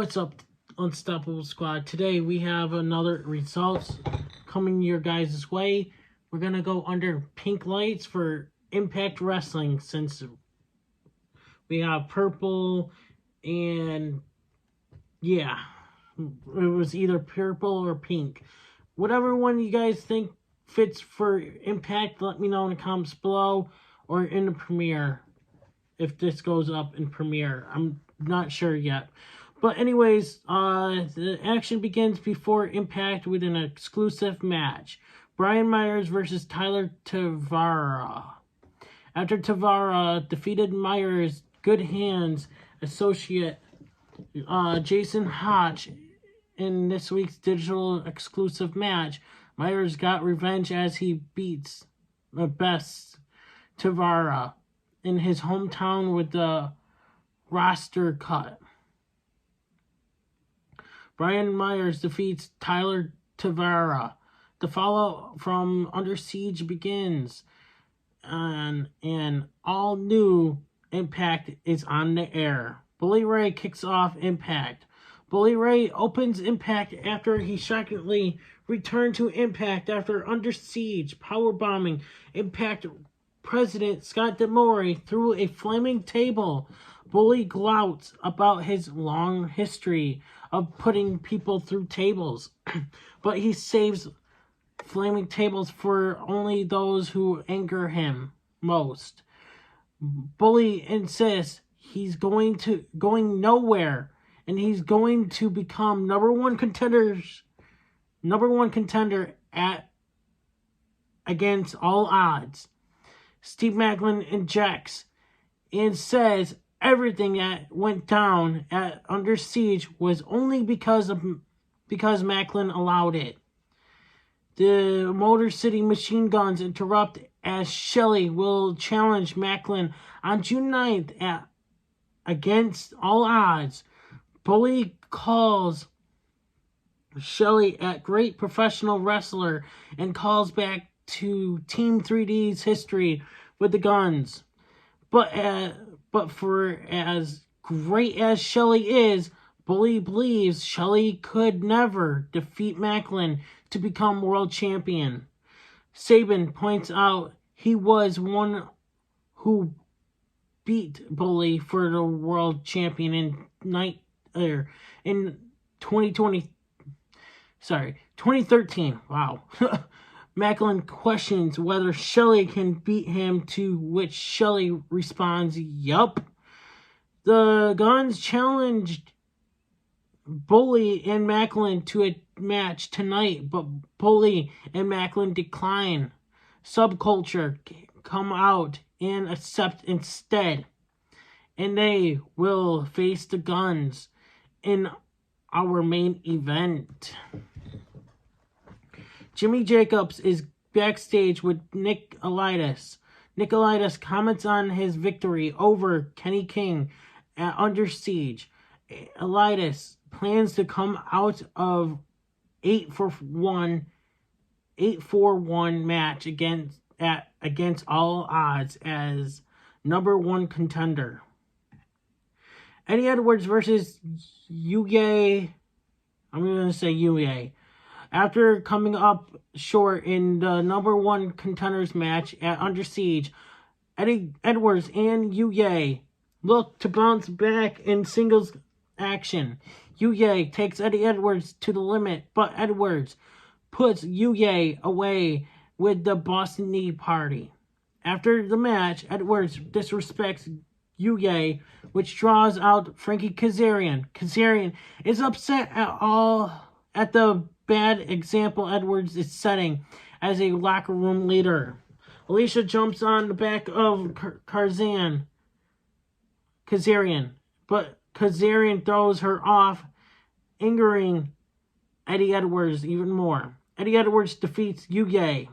What's up, Unstoppable Squad? Today we have another results coming your guys' way. We're going to go under pink lights for Impact Wrestling, since we have purple and yeah, it was either purple or pink. Whatever one you guys think fits for Impact, let me know in the comments below or in the premiere if this goes up in premiere. I'm not sure yet. But anyways, the action begins before Impact with an exclusive match. Brian Myers versus Tyler Tavara. After Tavara defeated Myers' good hands associate Jason Hotch in this week's digital exclusive match, Myers got revenge as he beats the best Tavara in his hometown with the roster cut. Brian Myers defeats Tyler Tavara. The fallout from Under Siege begins, and an all-new Impact is on the air. Bully Ray kicks off Impact. Bully Ray opens Impact after he shockingly returned to Impact after Under Siege powerbombing Impact President Scott D'Amore through a flaming table. Bully glouts about his long history of putting people through tables, but he saves flaming tables for only those who anger him most. Bully insists he's going nowhere, and he's going to become number one contender against all odds. Steve Macklin injects and says everything that went down at Under Siege was only because Macklin allowed it. The Motor City Machine Guns interrupt as Shelley will challenge Macklin on June 9th against all odds. Bully calls Shelley a great professional wrestler and calls back to Team 3D's history with the Guns. But for as great as Shelley is, Bully believes Shelley could never defeat Macklin to become world champion. Sabin points out he was one who beat Bully for the world champion in 2013. Wow. Macklin questions whether Shelley can beat him, to which Shelley responds, yup. The Guns challenged Bully and Macklin to a match tonight, but Bully and Macklin decline. Subculture come out and accept instead, and they will face the Guns in our main event. Jimmy Jacobs is backstage with Nick Elias. Nick Elias comments on his victory over Kenny King at Under Siege. Elias plans to come out of 8-for-1 match against all odds as number one contender. Eddie Edwards versus Yuya. I'm going to say Yuya. After coming up short in the number one contenders match at Under Siege, Eddie Edwards and Yuya look to bounce back in singles action. Yuya takes Eddie Edwards to the limit, but Edwards puts Yuya away with the Boston Knee Party. After the match, Edwards disrespects Yuya, which draws out Frankie Kazarian. Kazarian is upset at the bad example Edwards is setting as a locker room leader. Alicia jumps on the back of Kazarian, but Kazarian throws her off, angering Eddie Edwards even more. Eddie Edwards defeats Yuya.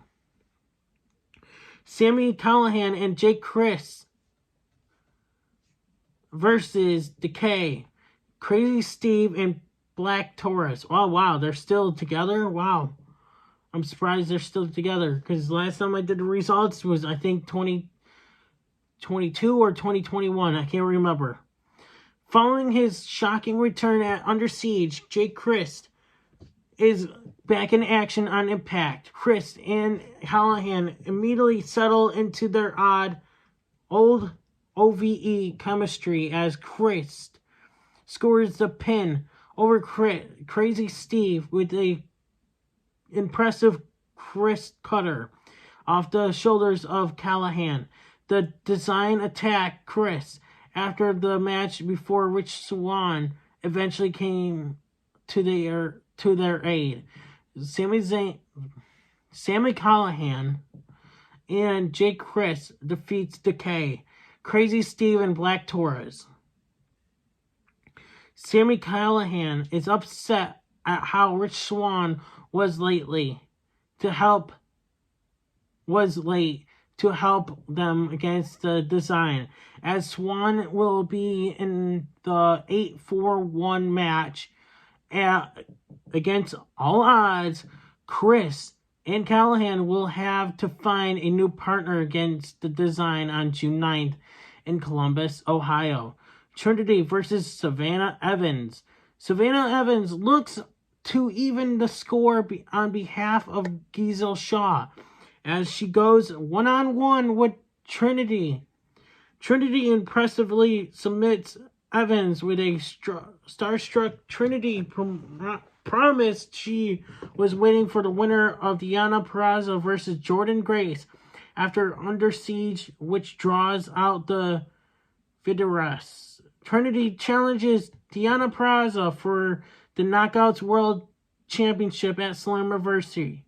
Sami Callihan and Jake Chris versus Decay, Crazy Steve, and Black Taurus. Oh, wow, they're still together? Wow. I'm surprised they're still together, because last time I did the results was, I think, 2022 or 2021. I can't remember. Following his shocking return at Under Siege, Jake Crist is back in action on Impact. Crist and Callahan immediately settle into their old OVE chemistry as Crist scores the pin over Crazy Steve with a impressive Crist cutter off the shoulders of Callahan. The Design attacked Crist after the match before Rich Swann eventually came to their aid. Sami Callahan and Jake Crist defeats Decay, Crazy Steve, and Black Taurus. Sami Callahan is upset at how Rich Swann was late to help them against the Design, as Swann will be in the 8-4-1 match against all odds. Chris and Callahan will have to find a new partner against the Design on June 9th in Columbus, Ohio. Trinity versus Savannah Evans. Savannah Evans looks to even the score on behalf of Giselle Shaw as she goes one-on-one with Trinity. Trinity impressively submits Evans with a starstruck Trinity promised she was waiting for the winner of Deonna Purrrazzo versus Jordynne Grace after Under Siege, which draws out the Federas. Trinity challenges Deonna Purrrazzo for the Knockouts World Championship at Slammiversary,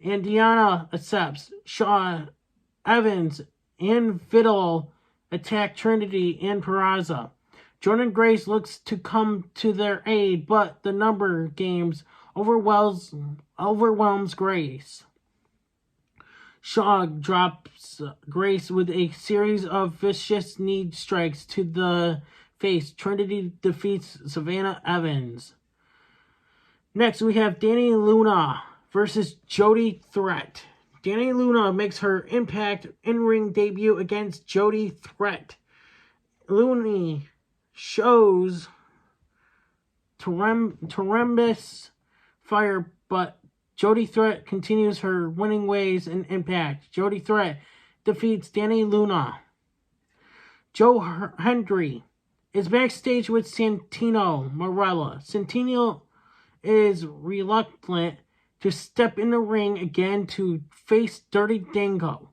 and Deonna accepts. Shaw, Evans, and Vidal attack Trinity and Purrrazzo. Jordynne Grace looks to come to their aid, but the number games overwhelms Grace. Shaw drops Grace with a series of vicious knee strikes to the face. Trinity defeats Savannah Evans. Next, we have Dani Luna versus Jody Threat. Dani Luna makes her Impact in-ring debut against Jody Threat. Luna shows tremendous fire, but Jody Threat continues her winning ways in Impact. Jody Threat defeats Dani Luna. Joe Hendry is backstage with Santino Marella. Santino is reluctant to step in the ring again to face Dirty Dango,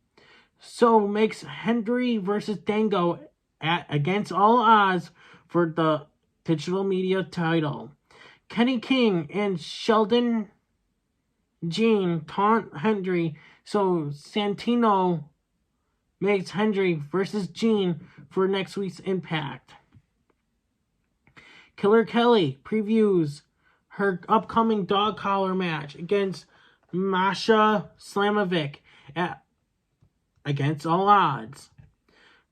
so makes Hendry versus Dango against all odds for the digital media title. Kenny King and Sheldon Jean taunt Hendry, so Santino makes Hendry versus Jean for next week's Impact. Killer Kelly previews her upcoming dog collar match against Masha Slamovic against all odds.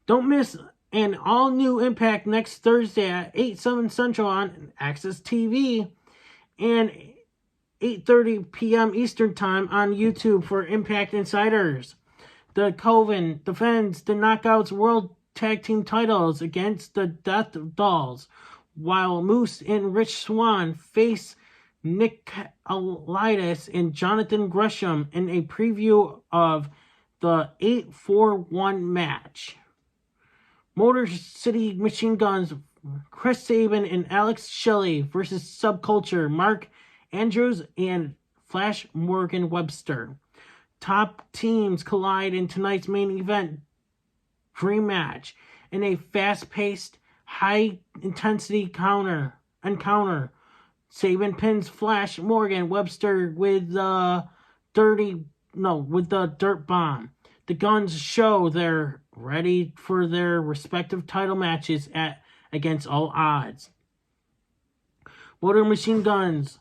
Don't miss an all-new Impact next Thursday at 8/7 Central on Access TV and 8:30 p.m. Eastern Time on YouTube for Impact Insiders. The Coven defends the Knockouts World Tag Team titles against the Death Dolls, while Moose and Rich Swann face Nick Alitis and Jonathan Gresham in a preview of the 8-4-1 match. Motor City Machine Guns, Chris Sabin and Alex Shelley versus Subculture, Mark Andrews and Flash Morgan Webster. Top teams collide in tonight's main event dream match in a fast-paced, high-intensity encounter. Sabin pins Flash Morgan Webster with the dirt bomb. The Guns show they're ready for their respective title matches against all odds. Motor Machine Guns,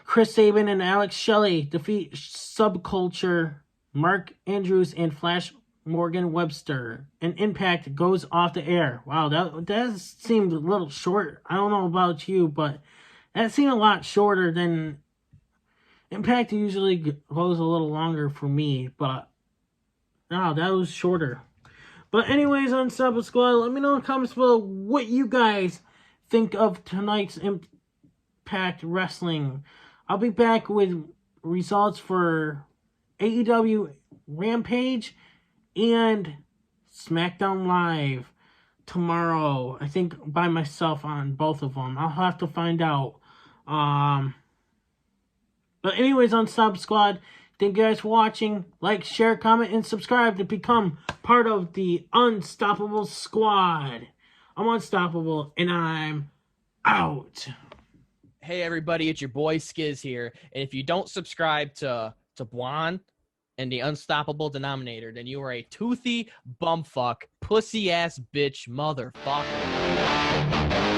Chris Sabin and Alex Shelley defeat Subculture, Mark Andrews and Flash Morgan Webster. And Impact goes off the air. Wow, that seemed a little short. I don't know about you, but that seemed a lot shorter than Impact. Usually goes a little longer for me, but no, that was shorter. But anyways, Unstoppable Squad, let me know in the comments below what you guys think of tonight's Impact Wrestling. I'll be back with results for AEW Rampage and SmackDown Live tomorrow. I think by myself on both of them. I'll have to find out. But anyways, Unstoppable Squad, thank you guys for watching. Like, share, comment, and subscribe to become part of the Unstoppable Squad. I'm Unstoppable, and I'm out. Hey everybody, it's your boy Skiz here. And if you don't subscribe to Blonde and the Unstoppable Denominator, then you are a toothy bumfuck, pussy ass bitch motherfucker.